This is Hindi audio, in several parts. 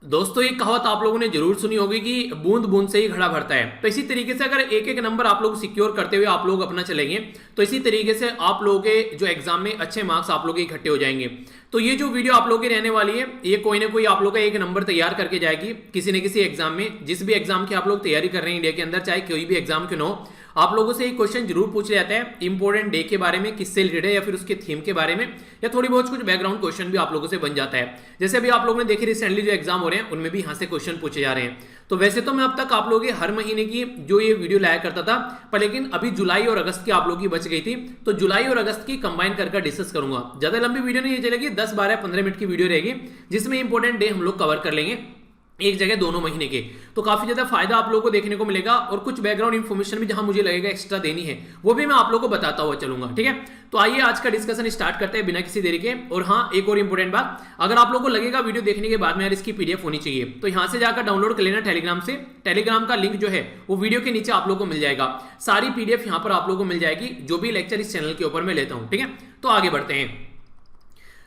दोस्तों एक कहावत आप लोगों ने जरूर सुनी होगी कि बूंद बूंद से ही घड़ा भरता है। तो इसी तरीके से अगर एक एक नंबर आप लोग सिक्योर करते हुए आप लोग अपना चलेंगे तो इसी तरीके से आप लोगों के जो एग्जाम में अच्छे मार्क्स आप लोग के इकट्ठे हो जाएंगे। तो ये जो वीडियो आप लोगों की रहने वाली है ये कोई ना कोई आप लोग का एक नंबर तैयार करके जाएगी किसी न किसी एग्जाम में। जिस भी एग्जाम की आप लोग तैयारी कर रहे हैं इंडिया के अंदर, चाहे कोई भी एग्जाम क्यों न हो, आप लोगों से एक क्वेश्चन जरूर पूछ जाता है इंपॉर्टेंट डे के बारे में, किससे रिलेटेड है या फिर उसके थीम के बारे में, या थोड़ी बहुत कुछ बैकग्राउंड क्वेश्चन भी आप लोगों से बन जाता है। जैसे अभी आप लोगों ने देखे रिसेंटली जो एग्जाम हो रहे हैं उनमें भी यहाँ से क्वेश्चन पूछे जा रहे हैं। तो वैसे तो मैं अब तक आप लोगों के हर महीने की जो ये वीडियो लाया करता था, पर लेकिन अभी जुलाई और अगस्त की आप लोगों की बच गई थी, तो जुलाई और अगस्त की कंबाइन करके डिस्कस करूंगा। ज्यादा लंबी वीडियो नहीं चलेगी, 10 12 15 मिनट की वीडियो रहेगी जिसमें इंपॉर्टेंट डे हम लोग कवर कर लेंगे एक जगह दोनों महीने के। तो काफी ज्यादा फायदा आप लोगों को देखने को मिलेगा और कुछ बैकग्राउंड इन्फॉर्मेशन भी जहां मुझे लगेगा एक्स्ट्रा देनी है वो भी मैं आप लोगों को बताता हुआ चलूंगा। ठीक है, तो आइए आज का डिस्कशन स्टार्ट करते हैं बिना किसी देरी के। और हाँ, एक और इंपॉर्टेंट बात, अगर आप लोगों को लगेगा वीडियो देखने के बाद में यार इसकी पीडीएफ होनी चाहिए तो यहां से जाकर डाउनलोड कर लेना टेलीग्राम से। टेलीग्राम का लिंक जो है वो वीडियो के नीचे आप लोगों को मिल जाएगा। सारी पीडीएफ यहां पर आप लोगों को मिल जाएगी जो भी लेक्चर इस चैनल के ऊपर मैं लेता हूं। ठीक है, तो आगे बढ़ते हैं।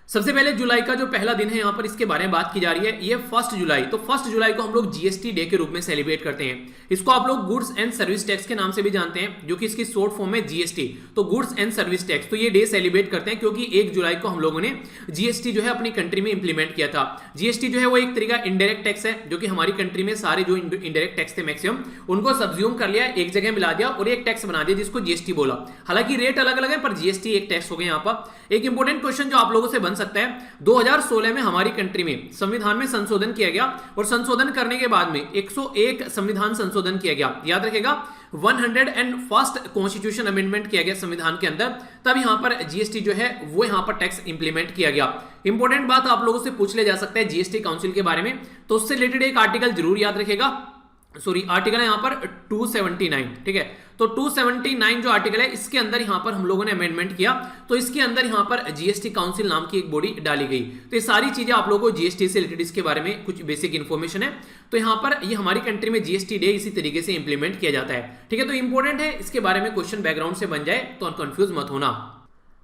सबसे पहले जुलाई का जो पहला दिन है यहाँ पर इसके बारे में बात की जा रही है, ये 1 जुलाई। तो 1 जुलाई को हम लोग जीएसटी डे के रूप में सेलिब्रेट करते हैं। इसको आप लोग गुड्स एंड सर्विस टैक्स के नाम से भी जानते हैं, जो कि इसकी शॉर्ट फॉर्म है जीएसटी। तो गुड्स एंड सर्विस टैक्स, तो ये डे सेलिब्रेट करते हैं क्योंकि 1 जुलाई को हम लोगों ने जीएसटी जो है अपनी कंट्री में इंप्लीमेंट किया था। जीएसटी जो है वो एक तरीका इनडायरेक्ट टैक्स है, जो कि हमारी कंट्री में सारे जो इनडायरेक्ट टैक्स थे मैक्सिमम उनको सब्ज्यूम कर लिया, एक जगह मिला दिया और एक टैक्स बना दिया जिसको जीएसटी बोला। हालांकि रेट अलग अलग है पर जीएसटी एक टैक्स हो गया। यहाँ पर एक इंपॉर्टेंट क्वेश्चन जो आप लोगों से बन सकता है, 2016 में हमारी कंट्री में संविधान में संशोधन किया गया और संशोधन करने के बाद में 101 संविधान संशोधन किया गया। याद रखेगा 101st कॉन्स्टिट्यूशन अमेंडमेंट किया गया संविधान के अंदर, तब यहां पर जीएसटी जो है वो यहां पर टैक्स इंप्लीमेंट किया गया। इंपॉर्टेंट बात आप लोगों से पूछ ले जा सकता है जीएसटी काउंसिल के बारे में, तो उससे रिलेटेड एक आर्टिकल जरूर याद रखेगा। सॉरी, आर्टिकल है यहाँ पर 279। ठीक है, तो 279 जो आर्टिकल है इसके अंदर यहाँ पर हम लोगों ने अमेंडमेंट किया, तो इसके अंदर यहाँ पर जीएसटी काउंसिल नाम की एक बॉडी डाली गई। तो ये सारी चीजें आप लोगों को जीएसटी से रिलेटेड इसके बारे में कुछ बेसिक इन्फॉर्मेशन है। तो यहाँ पर ये हमारी कंट्री में जीएसटी डे इसी तरीके से इंप्लीमेंट किया जाता है। ठीक है, तो इंपॉर्टेंट है, इसके बारे में क्वेश्चन बैकग्राउंड से बन जाए तो कंफ्यूज मत होना।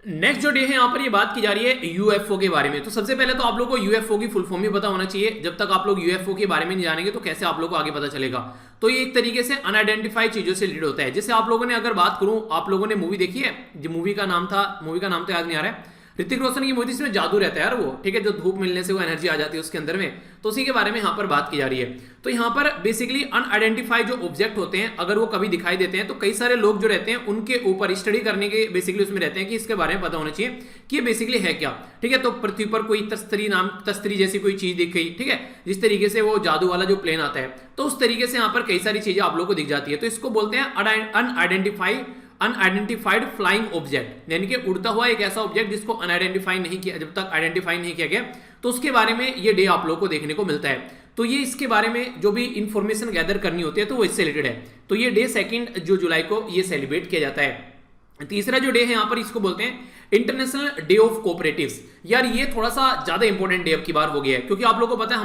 नेक्स्ट जो डे है यहाँ पर ये बात की जा रही है यूएफओ के बारे में। तो सबसे पहले तो आप लोगों को यूएफओ की फुल फॉर्म भी पता होना चाहिए। जब तक आप लोग यूएफओ के बारे में नहीं जानेंगे तो कैसे आप लोगों को आगे पता चलेगा। तो ये एक तरीके से अनआइडेंटिफाइड चीजों से रिलेटेड होता है। जैसे आप लोगों ने अगर बात करूं, आप लोगों ने मूवी देखी है, जो मूवी का नाम तो याद नहीं आ रहा है, ऋतिक रोशन की मूवी, इसमें जादू रहता है यार वो। ठीक है, जो धूप मिलने से वो एनर्जी आ जाती है उसके अंदर में, तो उसी के बारे में यहाँ पर बात की जा रही है। तो यहाँ पर बेसिकली अनआइडेंटिफाइड जो ऑब्जेक्ट होते हैं अगर वो कभी दिखाई देते हैं तो कई सारे लोग जो रहते हैं उनके ऊपर स्टडी करने के बेसिकली उसमें रहते हैं कि इसके बारे में पता होना चाहिए कि ये बेसिकली है क्या। ठीक है, तो पृथ्वी पर कोई तस्तरी जैसी कोई चीज दिख गई, ठीक है, जिस तरीके से वो जादू वाला जो प्लेन आता है, तो उस तरीके से यहाँ पर कई सारी चीजें आप लोग को दिख जाती है। तो इसको बोलते हैं अनआइडेंटिफाइड फ्लाइंग ऑब्जेक्ट, यानी कि उड़ता हुआ एक ऐसा ऑब्जेक्ट जिसको अनआइडेंटिफाई नहीं किया, जब तक आइडेंटिफाई नहीं किया गया, तो उसके बारे में ये डे आप लोगों को देखने को मिलता है। तो ये इसके बारे में जो भी इंफॉर्मेशन गैदर करनी होती है तो वो इससे रिलेटेड है। तो ये डे 2 जुलाई को ये सेलिब्रेट किया जाता है। तीसरा जो डे है यहाँ पर इसको बोलते हैं इंटरनेशनल डे ऑफ कोऑपरेटिव्स। यार ये थोड़ा सा ज्यादा इंपॉर्टेंट डे अब की बार हो गया है क्योंकि आप लोगों को पता है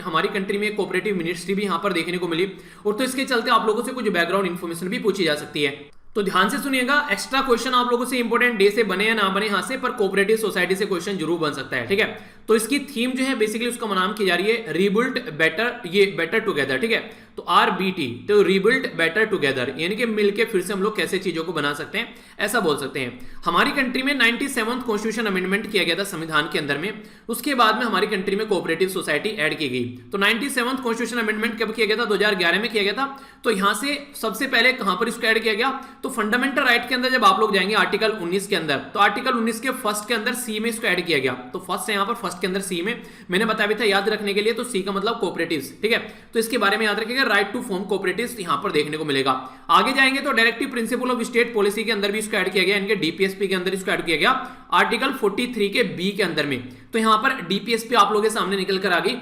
हमारी कंट्री में कोऑपरेटिव मिनिस्ट्री भी यहाँ पर देखने को मिली, और तो इसके चलते आप लोगों से कुछ बैकग्राउंड इन्फॉर्मेशन भी पूछी जा सकती है। तो ध्यान से सुनिएगा, एक्स्ट्रा क्वेश्चन आप लोगों से इंपॉर्टेंट डे से बने या ना बने यहां से, पर कोऑपरेटिव सोसाइटी से क्वेश्चन जरूर बन सकता है। ठीक है, तो इसकी थीम जो है बेसिकली उसका नाम की जा रही है रिबिल्ड बेटर, ये बेटर टुगेदर। ठीक है, तो RBT, तो रिबिल्ड बेटर टुगेदर, यानी कि मिलकर फिर से हम लोग कैसे चीजों को बना सकते हैं, ऐसा बोल सकते हैं। हमारी कंट्री में 97th कॉन्स्टिट्यूशन अमेंडमेंट किया गया था संविधान के अंदर में, उसके बाद में हमारी कंट्री में कोऑपरेटिव सोसाइटी ऐड की गई। तो 97th कॉन्स्टिट्यूशन अमेंडमेंट कब किया गया था? 2011 में किया गया था। तो यहां से सबसे पहले कहां पर इसको ऐड किया गया? तो फंडामेंटल राइट के अंदर जब आप लोग जाएंगे आर्टिकल 19 के अंदर, तो आर्टिकल 19 के फर्स्ट के अंदर सी में इसको ऐड किया गया। तो फर्स्ट है यहाँ पर, फर्स्ट के अंदर सी में मैंने बताया भी था याद रखने के लिए, तो सी का मतलब कोऑपरेटिव्स। ठीक है, तो इसके बारे में याद रखिएगा, राइट टू फॉर्म कोऑपरेटिव्स यहां पर देखने को मिलेगा। आगे जाएंगे तो directive principle of state policy के अंदर भी इसको ऐड किया गया, इनके डीपीएसपी के अंदर इसको ऐड किया गया आर्टिकल 43 के बी के अंदर में। तो यहां पर डीपीएसपी आप लोगों के सामने निकल कर आ गई।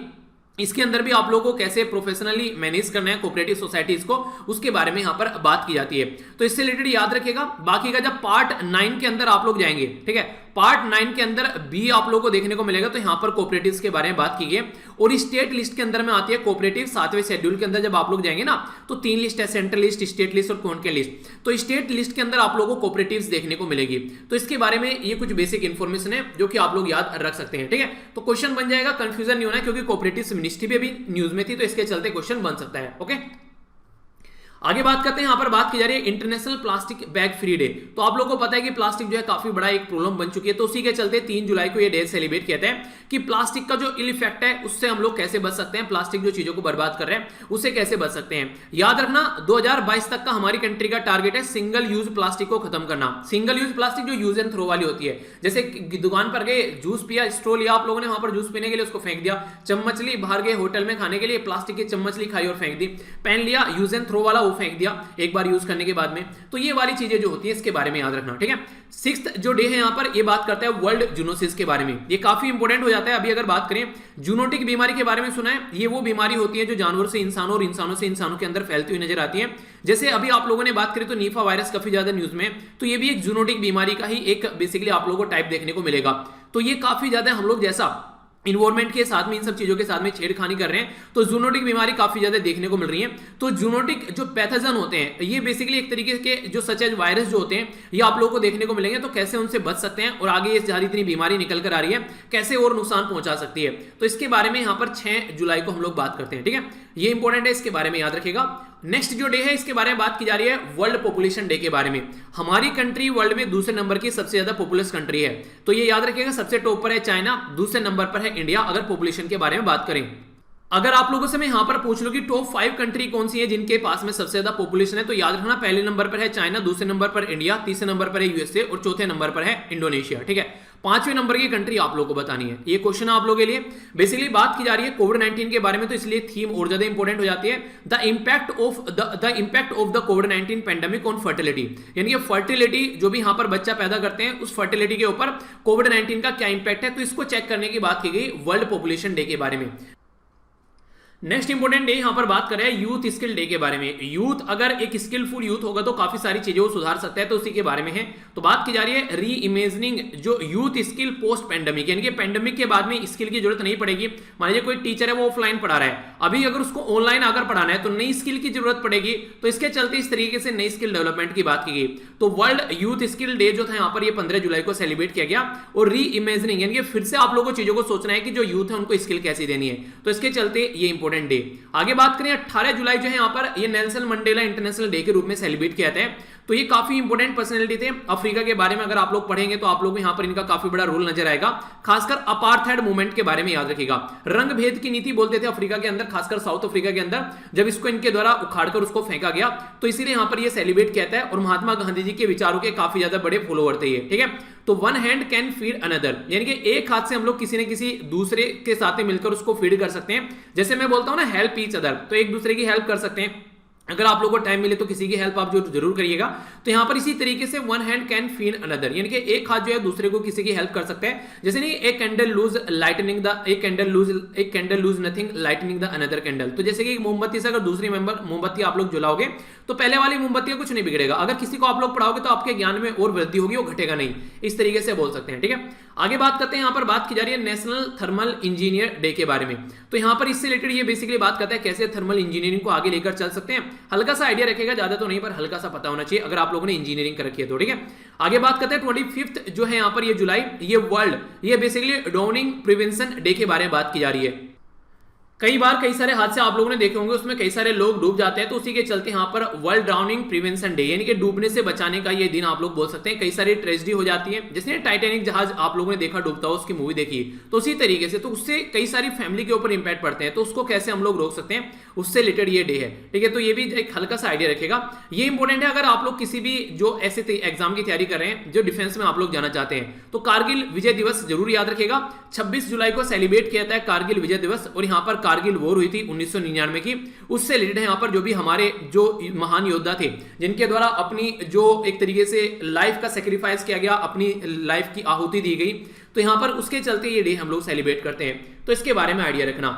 इसके अंदर भी आप लोगों को कैसे प्रोफेशनली मैनेज करना है कोऑपरेटिव सोसाइटीज को, उसके बारे में यहां पर बात की जाती है। तो इससे रिलेटेड याद रखिएगा। बाकी का जब पार्ट 9 के अंदर आप लोग जाएंगे, ठीक है, पार्ट 9 के अंदर बी आप लोगों को देखने को मिलेगा, तो यहां पर कोऑपरेटिव्स के बारे में बात की गई है और स्टेट लिस्ट के अंदर में आती है कोऑपरेटिव। 7वें शेड्यूल के अंदर जब आप लोग जाएंगे ना तो 3 लिस्ट है, सेंट्रल लिस्ट, स्टेट लिस्ट और कॉन्करेंट लिस्ट। तो स्टेट लिस्ट के अंदर आप लोगों को कोऑपरेटिव्स देखने को मिलेगी। तो इसके बारे में ये कुछ बेसिक इंफॉर्मेशन है जो कि आप लोग याद रख सकते हैं, ठीक है। तो क्वेश्चन बन जाएगा, कंफ्यूजन नहीं होना है, क्योंकि कोऑपरेटिव मिनिस्ट्री भी अभी न्यूज में थी, तो इसके चलते क्वेश्चन बन सकता है। ओके, आगे बात करते हैं। यहां पर बात की जा रही है international plastic bag free day. तो आप लोगों को पता है कि प्लास्टिक जो है काफी बड़ा एक प्रॉब्लम बन चुकी है, तो उसी के चलते 3 जुलाई को ये डे सेलिब्रेट किया है कि प्लास्टिक का जो इल इफेक्ट है उससे हम लोग कैसे बच सकते हैं, प्लास्टिक जो चीजों को बर्बाद कर रहे हैं उससे कैसे बच सकते हैं। याद रखना 2022 तक का हमारी कंट्री का टारगेट है सिंगल यूज प्लास्टिक को खत्म करना। सिंगल यूज प्लास्टिक जो यूज एंड थ्रो वाली होती है, जैसे दुकान पर गए, जूस पिया, स्ट्रॉ लिया आप लोगों ने, वहां पर जूस पीने के लिए उसको फेंक दिया, चम्मच ली, बाहर गए होटल में खाने के लिए प्लास्टिक की चम्मच ली, खाई और फेंक दी, पेन लिया यूज एंड थ्रो वाला, वो फेंक दिया एक बार यूज करने के बाद में। तो ये वाली चीजें जो होती है इसके बारे में याद रखना, ठीक है। 6th जो डे है यहां पर ये बात करता है वर्ल्ड जूनोसिस के बारे में। ये काफी इंपॉर्टेंट हो जाता है। अभी अगर बात करें जूनोटिक बीमारी के बारे में सुना है, ये वो बीमारी होती है जो जानवरों से इंसानों और इंसानों से इंसानों के अंदर फैलती हुई नजर आती है। जैसे अभी आप लोगों ने बात करी तो नीफा वायरस काफी ज्यादा न्यूज में, तो ये भी एक जूनोटिक बीमारी का ही एक बेसिकली आप लोगों को टाइप देखने को मिलेगा। तो ये काफी ज्यादा हम लोग जैसा इन्वायरमेंट के साथ में इन सब चीजों के साथ में छेड़खानी कर रहे हैं, तो जूनोटिक बीमारी काफी ज्यादा देखने को मिल रही है। तो जूनोटिक जो पैथोजन होते हैं ये बेसिकली एक तरीके के जो सच एज वायरस जो होते हैं ये आप लोगों को देखने को मिलेंगे। तो कैसे उनसे बच सकते हैं और आगे ये ज्यादा इतनी बीमारी निकल कर आ रही है कैसे और नुकसान पहुंचा सकती है, तो इसके बारे में यहां पर 6 जुलाई को हम लोग बात करते हैं, ठीक है। ये इंपॉर्टेंट है, इसके बारे में याद रखिएगा। नेक्स्ट जो डे है इसके बारे में बात की जा रही है वर्ल्ड पॉपुलेशन डे के बारे में। हमारी कंट्री वर्ल्ड में दूसरे नंबर की सबसे ज्यादा पॉपुलस कंट्री है, तो ये याद रखिएगा। सबसे टॉप पर है चाइना, दूसरे नंबर पर है इंडिया अगर पॉपुलेशन के बारे में बात करें। अगर आप लोगों से मैं यहां पर पूछ लूं कि टॉप 5 कंट्री कौन सी है जिनके पास में सबसे ज्यादा पॉपुलेशन है, तो याद रखना पहले नंबर पर है चाइना, दूसरे नंबर पर इंडिया, तीसरे नंबर पर है यूएसए और चौथे नंबर पर है इंडोनेशिया, ठीक है। 5वें नंबर की कंट्री आप लोगों को बतानी है। ये क्वेश्चन आप लोगों के लिए बेसिकली बात की जा रही है कोविड-19 के बारे में, तो इसलिए थीम और ज्यादा इंपॉर्टेंट हो जाती है। The impact of the covid pandemic on fertility, यानी कि फर्टिलिटी जो भी यहां पर बच्चा पैदा करते हैं उस फर्टिलिटी के ऊपर कोविड-19 का क्या इंपैक्ट है, तो इसको चेक करने की बात की गई वर्ल्ड पॉपुलेशन डे के बारे में। नेक्स्ट इंपॉर्टेंट डे यहां पर बात कर रहे हैं यूथ स्किल डे के बारे में। यूथ अगर एक स्किलफुल यूथ होगा तो काफी सारी चीजें वो सुधार सकता है, तो उसी के बारे में है। तो बात की जा रही है री इमेजिनिंग जो यूथ स्किल पोस्ट पेंडेमिक, यानी कि पेंडेमिक के बाद में स्किल की जरूरत नहीं पड़ेगी। मान लीजिए कोई टीचर है वो ऑफलाइन पढ़ा रहा है, अभी अगर उसको ऑनलाइन अगर पढ़ाना है तो नई स्किल की जरूरत पड़ेगी, तो इसके चलते इस तरीके से नई स्किल डेवलपमेंट की बात की गई। तो वर्ल्ड यूथ स्किल डे जो था यहाँ पर ये 15 जुलाई को सेलिब्रेट किया गया। और री इमेजिनिंग यानी कि फिर से आप लोगों को चीजों को सोचना है कि जो यूथ है उनको स्किल कैसी देनी है, तो इसके चलते ये इंपॉर्टेंट डे। आगे बात करें 18 जुलाई जो है यहाँ पर ये नेल्सन मंडेला इंटरनेशनल डे के रूप में सेलिब्रेट किया जाता है। तो ये काफी इंपॉर्टेंट पर्सनैलिटी थे अफ्रीका के बारे में। अगर आप लोग पढ़ेंगे तो आप लोग यहाँ पर इनका काफी बड़ा रोल नजर आएगा, खासकर अपार्थाइड मूवमेंट के बारे में याद रखिएगा। रंग भेद की नीति बोलते थे अफ्रीका के अंदर, खासकर साउथ अफ्रीका के अंदर, जब इसको इनके द्वारा उखाड़कर उसको फेंका गया, तो इसीलिए यहाँ पर ये सेलिब्रेट किया जाता है। और महात्मा गांधी जी के विचारों के काफी ज्यादा बड़े फॉलोअर थे ये, ठीक है। तो one hand can feed another, यानी कि एक हाथ से हम लोग किसी न किसी दूसरे के साथ मिलकर उसको फीड कर सकते हैं। जैसे मैं बोलता हूं ना हेल्प ईच अदर, तो एक दूसरे की हेल्प कर सकते हैं। अगर आप लोगों को टाइम मिले तो किसी की हेल्प आप जो जरूर करिएगा। तो यहां पर इसी तरीके से one hand can feed another, यानी कि एक हाथ जो है दूसरे को किसी की हेल्प कर सकते हैं। जैसे नहीं एक कैंडल लूज लाइटनिंग द एक candle loses nothing lightning the another candle. तो जैसे कि मोमबत्ती से अगर दूसरी मोमबत्ती आप लोग जलाओगे तो पहले वाली मोमबत्ती का कुछ नहीं बिगड़ेगा, अगर किसी को आप लोग पढ़ाओगे तो आपके ज्ञान में और वृद्धि होगी, वो घटेगा नहीं। इस तरीके से बोल सकते हैं, ठीक है। आगे बात करते हैं, यहां पर बात की जा रही है नेशनल थर्मल इंजीनियर डे के बारे में। तो यहां पर इससे रिलेटेड ये बेसिकली बात करता है कैसे थर्मल इंजीनियरिंग को आगे लेकर चल सकते हैं। हल्का सा आइडिया रखेगा, ज्यादा तो नहीं पर हल्का सा पता होना चाहिए अगर आप लोगों ने इंजीनियरिंग कर रखी है तो, ठीक है। आगे बात करते हैं 25 जो है यहां पर ये जुलाई, ये वर्ल्ड ये बेसिकली ड्राउनिंग प्रिवेंशन डे के बारे में बात की जा रही है। कई बार कई सारे हादसे आप लोगों ने देखे होंगे, उसमें कई सारे लोग डूब जाते हैं, तो उसी के चलते यहाँ पर वर्ल्ड ड्राउनिंग प्रिवेंशन डे यानी कि डूबने से बचाने का ये दिन आप लोग बोल सकते हैं। कई सारी ट्रेजेडी हो जाती है, जैसे टाइटैनिक जहाज आप लोगों ने देखा डूबता हो, उसकी मूवी देखी, तो उसी तरीके से तो उससे कई सारी फैमिली के ऊपर इंपैक्ट पड़ते हैं, तो उसको कैसे हम लोग रोक सकते हैं, उससे रिलेटेड ये डे है, ठीक है। तो ये भी एक हल्का सा आइडिया रखेगा, ये इंपॉर्टेंट है। अगर आप लोग किसी भी जो ऐसे एग्जाम की तैयारी कर रहे हैं, जो डिफेंस में आप लोग जाना चाहते हैं, तो कारगिल विजय दिवस जरूर याद रखेगा। 26 जुलाई को सेलिब्रेट किया जाता है कारगिल विजय दिवस, और यहाँ पर कारगिल वॉर हुई थी 1999 की, उससे रिलेटेड है यहाँ पर जो भी हमारे जो महान योद्धा थे जिनके द्वारा अपनी जो एक तरीके से लाइफ का सेक्रीफाइस किया गया, अपनी लाइफ की आहुति दी गई, तो यहाँ पर उसके चलते ये डे हम लोग सेलिब्रेट करते हैं। तो इसके बारे में आइडिया रखना।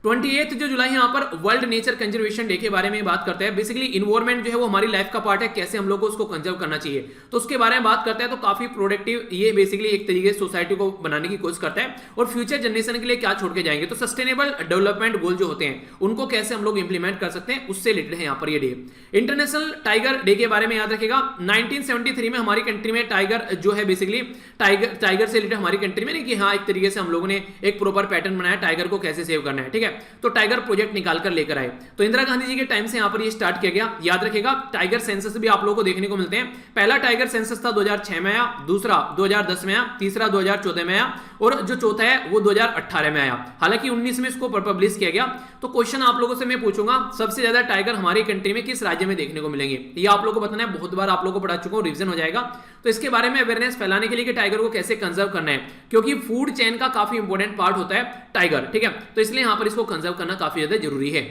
28 जो जुलाई यहाँ पर वर्ल्ड नेचर कंजर्वेशन डे के बारे में बात करते हैं। बेसिकली इन्वायरमेंट जो है वो हमारी लाइफ का पार्ट है, कैसे हम लोग को उसको कंजर्व करना चाहिए, तो उसके बारे में बात करते हैं। तो काफी प्रोडक्टिव ये बेसिकली एक तरीके से सोसाइटी को बनाने की कोशिश करता है और फ्यूचर जनरेशन के लिए क्या छोड़ के जाएंगे। तो सस्टेनेबल डेवलपमेंट गोल जो होते हैं उनको कैसे हम लोग इंप्लीमेंट कर सकते हैं, उससे रिलेटेड है यहाँ पर ये डे। इंटरनेशनल टाइगर डे के बारे में याद रखेगा, 1973 में हमारी कंट्री में टाइगर जो है बेसिकली टाइगर से रिलेटेड हमारी कंट्री में नहीं कि हाँ एक तरीके से हम लोगों ने एक प्रॉपर पैटर्न बनाया टाइगर को कैसे सेव करना है, ठीक है। तो टाइगर प्रोजेक्ट निकाल कर लेकर आए। तो इंदिरा गांधी जी के टाइम से यहां पर ये स्टार्ट किया गया। याद रखेगा टाइगर सेंसस भी आप लोगों को देखने को मिलते हैं। पहला टाइगर सेंसस था 2006 में आया, दूसरा 2010 में आया, तीसरा 2014 में आया और जो चौथा है वो 2018 में आया। हालांकि 19 में इसको पब्लिश किया गया। तो क्वेश्चन आप लोगों से मैं पूछूंगा, सबसे ज्यादा टाइगर हमारी कंट्री में किस राज्य में देखने को मिलेंगे, ये आप लोगों को बताना है। बहुत बार आप लोगों को पढ़ा चुका हूं, रिवीजन हो जाएगा। तो इसके बारे में अवेयरनेस फैलाने के लिए कि टाइगर को कैसे कंजर्व करना है, क्योंकि फूड चेन का काफी इंपॉर्टेंट पार्ट होता है टाइगर, ठीक है। तो इसलिए यहां पर इसको कंजर्व करना काफी ज्यादा जरूरी है।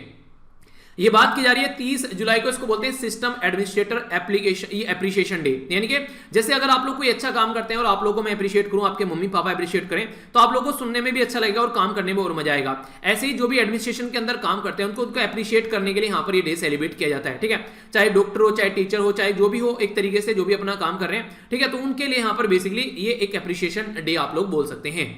ये बात की जा रही है 30 जुलाई को, इसको बोलते हैं सिस्टम एडमिनिस्ट्रेटर एप्रिसिएशन डे। यानी कि जैसे अगर आप लोग कोई अच्छा काम करते हैं और आप लोगों को मैं अप्रिशिएट करूं, आपके मम्मी पापा अप्रिशिएट करें, तो आप लोगों को सुनने में भी अच्छा लगेगा और काम करने में और मजा आएगा। ऐसे ही जो भी एडमिनिस्ट्रेशन के अंदर काम करते हैं उनको अप्रिशिएट करने के लिए यहाँ पर ये डे सेलिब्रेट किया जाता है, ठीक है। चाहे डॉक्टर हो, चाहे टीचर हो, चाहे जो भी हो, एक तरीके से जो भी अपना काम कर रहे हैं, ठीक है। तो उनके लिए यहाँ पर बेसिकली ये एक एप्रिसिएशन डे आप लोग बोल सकते हैं।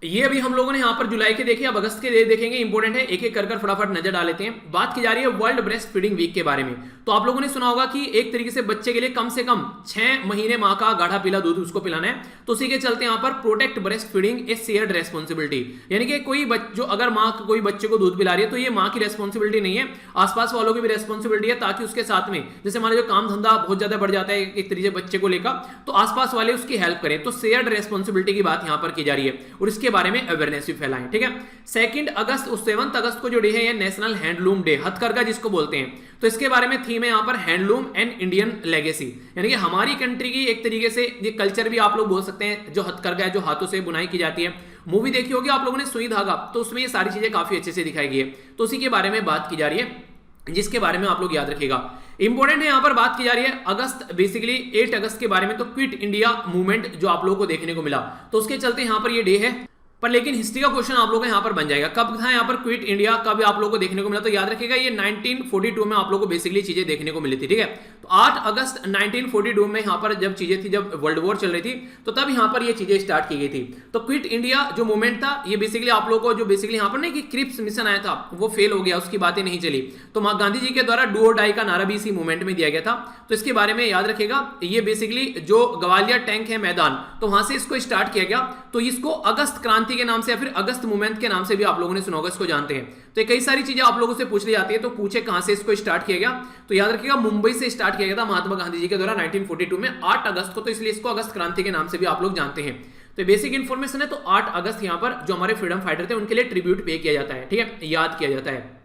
ये अभी हम लोगों ने यहां पर जुलाई के देखे, अब अगस्त के देखेंगे, इंपॉर्टेंट है, एक एक कर फटाफट नजर डाल लेते हैं। बात की जा रही है वर्ल्ड ब्रेस्ट फीडिंग वीक के बारे में। तो आप लोगों ने सुना होगा कि एक तरीके से बच्चे के लिए कम से कम 6 महीने मां का गाढ़ा पीला दूध उसको पिलाना है। तो उसी के चलते यहां पर प्रोटेक्ट ब्रेस्ट फीडिंग ए शेयर्ड रेस्पॉन्सिबिलिटी, यानी कि कोई जो अगर मां कोई बच्चे को दूध पिला रही है तो ये मां की रेस्पॉन्सिबिलिटी नहीं है, आसपास वालों की भी रेस्पॉन्सिबिलिटी है, ताकि उसके साथ में जैसे हमारा जो काम धंधा बहुत ज्यादा बढ़ जाता है एक तरीके से बच्चे को लेकर, तो आसपास वाले उसकी हेल्प करें। तो शेयर्ड रेस्पॉन्सिबिलिटी की बात यहां पर की जा रही है और इसके बारे में अवेयरनेस भी फैलाएं, ठीक है। 2 अगस्त 7 अगस्त को जो डे है ये नेशनल हैंडलूम डे, हथकरघा जिसको बोलते हैं। तो इसके बारे में थीम है यहाँ पर हैंडलूम एंड इंडियन लेगेसी, यानी कि हमारी कंट्री की एक तरीके से ये कल्चर भी आप लोग बोल सकते हैं, जो हथकरघा है, जो हाथों से बुनाई की जाती है। मूवी देखी होगी आप लोगों ने सुई धागा, तो उसमें ये सारी चीजें काफी अच्छे से दिखाई गई है। तो उसी के बारे में बात की जा रही है, जिसके बारे में आप लोग याद रखिएगा। इंपॉर्टेंट है यहां पर बात की जा रही है अगस्त, बेसिकली 8 अगस्त के बारे में। तो क्विट इंडिया मूवमेंट जो आप लोगों को देखने को मिला, तो उसके चलते यहां पर ये डे है। पर लेकिन हिस्ट्री का क्वेश्चन आप लोगों का यहाँ पर बन जाएगा, कब था यहाँ पर क्विट इंडिया, कब आप लोगों को देखने को मिला। तो याद रखिएगा ये 1942 में आप लोगों को बेसिकली चीजें देखने को मिली थी, ठीक है। तो 8 अगस्त 1942 में यहाँ पर जब चीजें थी, जब वर्ल्ड वॉर चल रही थी, तो तब यहाँ पर ये चीजें स्टार्ट की गई थी। तो क्विट इंडिया जो मूवमेंट था, ये बेसिकली आप लोगों को जो बेसिकली यहाँ पर नहीं कि क्रिप्स मिशन आया था वो फेल हो गया, उसकी बातें नहीं चली, तो गांधी जी के द्वारा डू और डाई का नारा भी इसी मूवमेंट में दिया गया था। तो इसके बारे में याद रखेगा, ये बेसिकली जो ग्वालियर टैंक है मैदान, तो वहां से इसको स्टार्ट किया गया। तो इसको अगस्त क्रांति के नाम से या फिर अगस्त मूवमेंट के नाम से भी आप लोगों ने सुना होगा, इसको जानते हैं। तो कई सारी चीजें आप लोगों से पूछ ली जाती है, तो पूछे कहां से इसको स्टार्ट किया गया, तो याद रखिएगा मुंबई से स्टार्ट किया गया था महात्मा गांधी जी के द्वारा 1942 में 8 अगस्त को। तो इसलिए इसको अगस्त क्रांति के नाम से भी आप लोग जानते हैं। तो बेसिक इंफॉर्मेशन है। तो 8 अगस्त यहां पर जो हमारे फ्रीडम फाइटर थे उनके लिए ट्रिब्यूट पे किया जाता है, ठीक है, याद किया जाता है।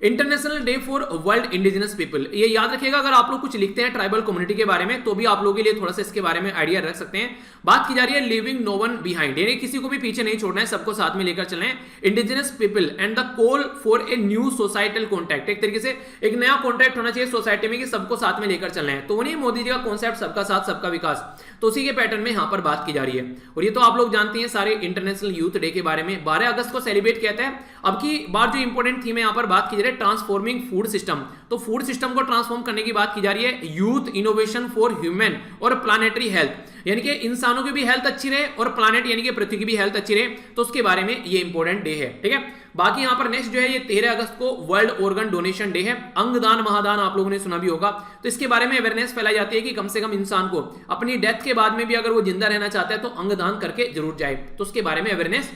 International day for world indigenous people, ये याद रखिएगा। अगर आप लोग कुछ लिखते हैं ट्राइबल कम्युनिटी के बारे में, तो भी आप लोगों के लिए थोड़ा सा इसके बारे में आइडिया रख सकते हैं। बात की जा रही है लिविंग नो वन बिहाइंड, यानी किसी को भी पीछे नहीं छोड़ना है, सबको साथ में लेकर चलना है। Indigenous people and the call for a new societal contract, एक तरीके से एक नया कॉन्ट्रैक्ट होना चाहिए सोसाइटी में कि सबको साथ में लेकर चलना है। तो उन्हीं मोदी जी का कॉन्सेप्ट सबका साथ सबका विकास, तो उसी के पैटर्न में यहां पर बात की जा रही है। और ये तो आप लोग जानते हैं सारे इंटरनेशनल यूथ डे के बारे में। 12 अगस्त को सेलिब्रेट किया था। अब की बार जो इंपॉर्टेंट थीम है यहां पर बात की जा रही है ट्रांसफॉर्मिंग फूड सिस्टम। तो फूड सिस्टम को ट्रांसफॉर्म करने की बात की जा रही है। यूथ इनोवेशन फॉर ह्यूमन और प्लानेटरी हेल्थ, यानी कि इंसानों की भी हेल्थ अच्छी रहे और प्लानेट यानी कि पृथ्वी की भी हेल्थ अच्छी रहे, तो उसके बारे में ये इंपॉर्टेंट डे है, ठीक है। बाकी यहां पर नेक्स्ट जो है ये 13 अगस्त को वर्ल्ड ऑर्गन डोनेशन डे है। अंगदान महादान आप लोगों ने सुना भी होगा। तो इसके बारे में अवेयरनेस फैलाई जाती है कि कम से कम इंसान को अपनी डेथ के बाद में भी अगर वो जिंदा रहना चाहता है तो अंगदान करके जरूर जाए। तो उसके बारे में अवेयरनेस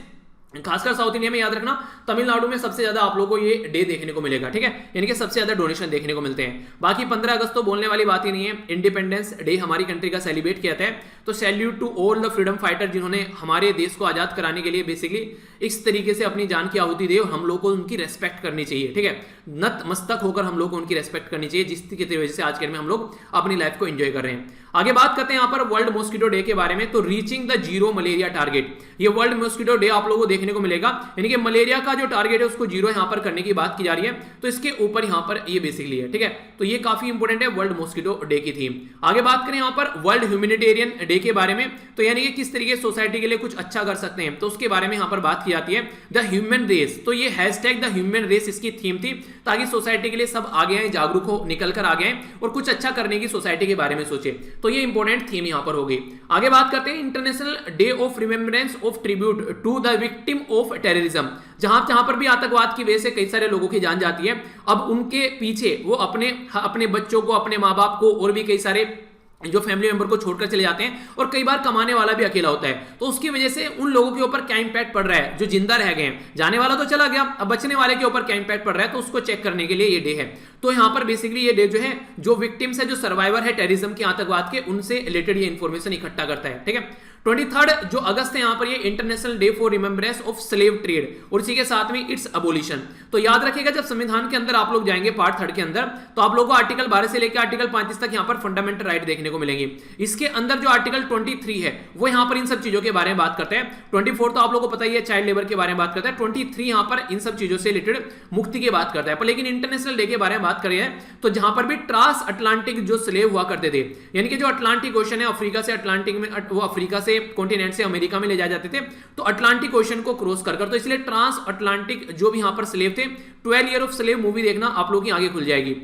खासकर साउथ इंडिया में, याद रखना तमिलनाडु में सबसे ज्यादा आप लोगों को ये डे देखने को मिलेगा, ठीक है, यानी कि सबसे ज्यादा डोनेशन देखने को मिलते हैं। बाकी 15 अगस्त तो बोलने वाली बात ही नहीं है। इंडिपेंडेंस डे हमारी कंट्री का सेलिब्रेट किया था। तो salute to all the freedom fighter जिन्होंने हमारे देश को आजाद कराने के लिए बेसिकली इस तरीके से अपनी जान की आहुति दी, हम लोग को उनकी रेस्पेक्ट करनी चाहिए, ठीक है। नत मस्तक होकर हम लोग को उनकी रेस्पेक्ट करनी चाहिए, जिसकी वजह से आज के दिन में हम लोग अपनी लाइफ को एंजॉय कर रहे हैं। आगे बात करते हैं यहाँ पर वर्ल्ड मॉस्किटो डे के बारे में। तो reaching the zero malaria target, ये वर्ल्ड मॉस्किटो डे आप लोगों को देखने देखने को मिलेगा, यानी कि मलेरिया का जो टारगेट है उसको जीरो यहां पर करने की बात की जा रही है, तो इसके ऊपर यहां पर ये बेसिकली है, ठीक है। तो ये काफी इंपॉर्टेंट है वर्ल्ड मॉस्किटो डे की थीम। आगे बात करें यहां पर वर्ल्ड ह्यूमैनिटेरियन डे के बारे में, तो यानी कि किस तरीके सोसाइटी के लिए कुछ अच्छा कर सकते हैं, तो उसके बारे में यहां पर बात की जाती है। द ह्यूमन रेस, तो ये हैशटैग द ह्यूमन रेस इसकी थीम थी, ताकि सोसाइटी के लिए सब आगे आए, जागरूक हो, निकल कर आगे आए और कुछ अच्छा करने की सोसाइटी के बारे में सोचे। तो ये इंपॉर्टेंट थीम यहां पर होगी। आगे बात करते हैं international day of remembrance of tribute to the victim of terrorism, जहां पर भी आतंकवाद की वजह से कई सारे लोगों की जान जाती है, अब उनके पीछे वो अपने बच्चों को, अपने माँ बाप को और भी कई सारे जो फैमिली मेंबर को छोड़कर चले जाते हैं, और कई बार कमाने वाला भी अकेला होता है, तो उसकी वजह से उन लोगों के ऊपर क्या इंपैक्ट पड़ रहा है, जो जिंदा रह गए हैं, जाने वाला तो चला गया, अब बचने वाले के ऊपर क्या इंपैक्ट पड़ रहा है, तो उसको चेक करने के लिए ये डे है। तो यहां पर बेसिकली ये डे जो है, जो विक्टिम्स है, जो सर्वाइवर है टेररिज्म के, आतंकवाद के, उनसे रिलेटेड ये इंफॉर्मेशन इकट्ठा करता है, ठीक है। 23 जो अगस्त है यहां पर ये international day for remembrance of slave trade, और इसी के साथ में इट्स अबोलिशन। तो याद रखिएगा जब संविधान के अंदर आप लोग जाएंगे पार्ट 3 के अंदर, तो आप लोगों को आर्टिकल 12 से लेकर आर्टिकल 35 तक यहां पर फंडामेंटल राइट देखने को मिलेंगे। इसके अंदर जो आर्टिकल 23 है वो यहां पर इन सब चीजों के बारे में बात करते हैं। 24 तो आप लोगों को पता ही है, चाइल्ड लेबर के बारे में बात करता है। 23 यहां पर इन सब चीजों से रिलेटेड मुक्ति की बात करता है। पर लेकिन इंटरनेशनल डे के बारे में बात करें तो जहां पर भी ट्रांस अटलांटिक जो स्लेव हुआ करते थे, यानी कि जो अटलांटिक ओशन है, अफ्रीका से अटलांटिक में, वो अफ्रीका से कॉन्टिनेंट से अमेरिका में ले जाए जाते थे, तो अटलांटिक ओशन को क्रॉस कर, तो इसलिए ट्रांस अटलांटिक जो भी यहां पर स्लेव थे, 12 ईयर ऑफ स्लेव मूवी देखना आप लोगों की आगे खुल जाएगी,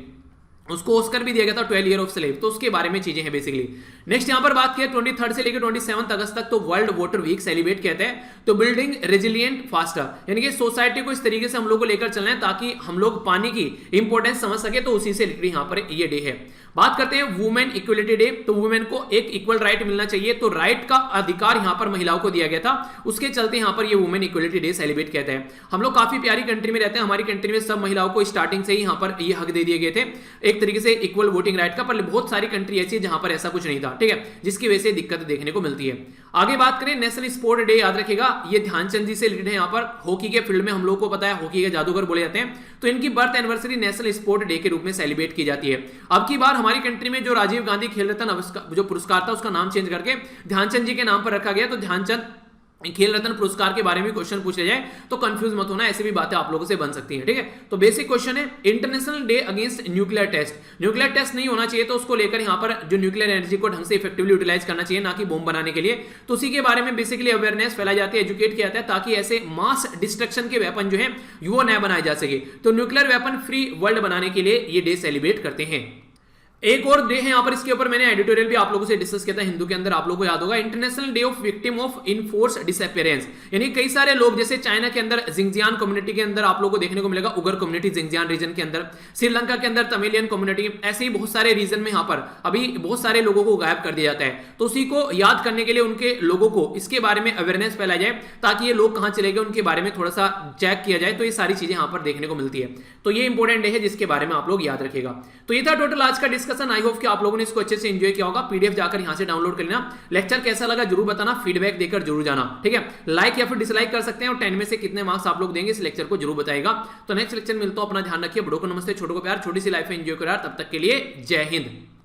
उसको ऑस्कर भी दिया गया था 12 ईयर ऑफ स्लेव, तो उसके बारे में चीजें हैं बेसिकली। नेक्स्ट यहां पर बात किया 23 से लेकर 27 अगस्त तक, तो वर्ल्ड वाटर वीक सेलिब्रेट कहते हैं, तो बिल्डिंग रेजिलिएंट फास्टर, यानी कि सोसाइटी को इस तरीके से हम लोग को लेकर चलना है ताकि हम लोग पानी की इंपॉर्टेंस समझ सके, तो उसी से रिलेटेड यहां पर ये डे है। बात करते हैं वुमेन इक्वलिटी डे, तो वुमेन को एक इक्वल राइट मिलना चाहिए, तो राइट का अधिकार यहां पर महिलाओं को दिया गया था, उसके चलते यहां पर ये वुमेन इक्वलिटी डे सेलिब्रेट कहते हैं। हम लोग काफी प्यारी कंट्री में रहते हैं, हमारी कंट्री में सब महिलाओं को स्टार्टिंग से ही यहां पर ये हक दे दिए गए थे, एक तरीके से इक्वल वोटिंग राइट का, पर बहुत सारी कंट्री ऐसी है जहां पर ऐसा कुछ नहीं था, ठीक है, जिसकी वजह से दिक्कत देखने को मिलती है। आगे बात करें नेशनल स्पोर्ट डे, याद रखिएगा ये ध्यानचंद जी से रिलेटेड है। यहां पर हॉकी के फील्ड में हम लोग को पता है हॉकी के जादूगर बोले जाते हैं, तो इनकी birth anniversary national sport day के रूप में सेलिब्रेट की जाती है। अब की बार हमारी कंट्री में जो राजीव गांधी खेल रत्न जो पुरस्कार था उसका नाम चेंज करके ध्यानचंद जी के नाम पर रखा गया, तो ध्यानचंद खेल रत्न पुरस्कार के बारे में क्वेश्चन पूछे जाए तो कंफ्यूज मत होना, ऐसी भी बातें आप लोगों से बन सकती हैं, ठीक है। तो बेसिक क्वेश्चन है international day against nuclear test, nuclear test नहीं होना चाहिए, तो उसको लेकर यहां पर जो न्यूक्लियर एनर्जी को ढंग से इफेक्टिवली यूटिलाइज करना चाहिए, ना कि बॉम्ब बनाने के लिए, तो उसी के बारे में बेसिकली अवेयरनेस फैलाई जाती है, एजुकेट किया जाता है, ताकि ऐसे मास डिस्ट्रक्शन के वेपन जो है वो नया बनाए जा सके। तो न्यूक्लियर वेपन फ्री वर्ल्ड बनाने के लिए ये डे सेलिब्रेट करते हैं। एक और डे है यहां पर, इसके ऊपर मैंने एडिटोरियल भी आप लोगों से डिस्कस किया था हिंदू के अंदर, आप लोगों को याद होगा, international day of victim of enforce disappearance, यानी कई सारे लोग जैसे चाइना के अंदर जिंगजियान कम्युनिटी के अंदर आप लोगों को देखने को मिलेगा, उगर कम्युनिटी जिंगजियान रीजन के अंदर, श्रीलंका के अंदर तमिलियन कम्युनिटी, ऐसे ही बहुत सारे रीजन में यहां पर अभी बहुत सारे लोगों को गायब कर दिया जाता है, तो उसी को याद करने के लिए उनके लोगों को इसके बारे में अवेयरनेस फैलाई जाए, ताकि ये लोग कहां चले गए उनके बारे में थोड़ा सा चेक किया जाए, तो ये सारी चीजें यहां पर देखने को मिलती है। तो ये इंपॉर्टेंट डे है जिसके बारे में आप लोग याद रखिएगा। तो ये था टोटल आज का डिस्कशन, आई होप कि आप लोगों ने इसको अच्छे से एंजॉय किया होगा। पीडीएफ जाकर यहां से डाउनलोड कर लेना, लेक्चर कैसा लगा जरूर बताना, फीडबैक देकर जरूर जाना, ठीक है। लाइक या फिर डिसलाइक कर सकते हैं, और 10 में से कितने मार्क्स आप लोग देंगे इस लेक्चर को जरूर बताएगा। तो नेक्स्ट लेक्चर मिलता हूं, अपना ध्यान रखिए, बड़ों को नमस्ते, छोटों को प्यार, छोटी सी लाइफ एंजॉय करो यार, तब तक के लिए जय हिंद।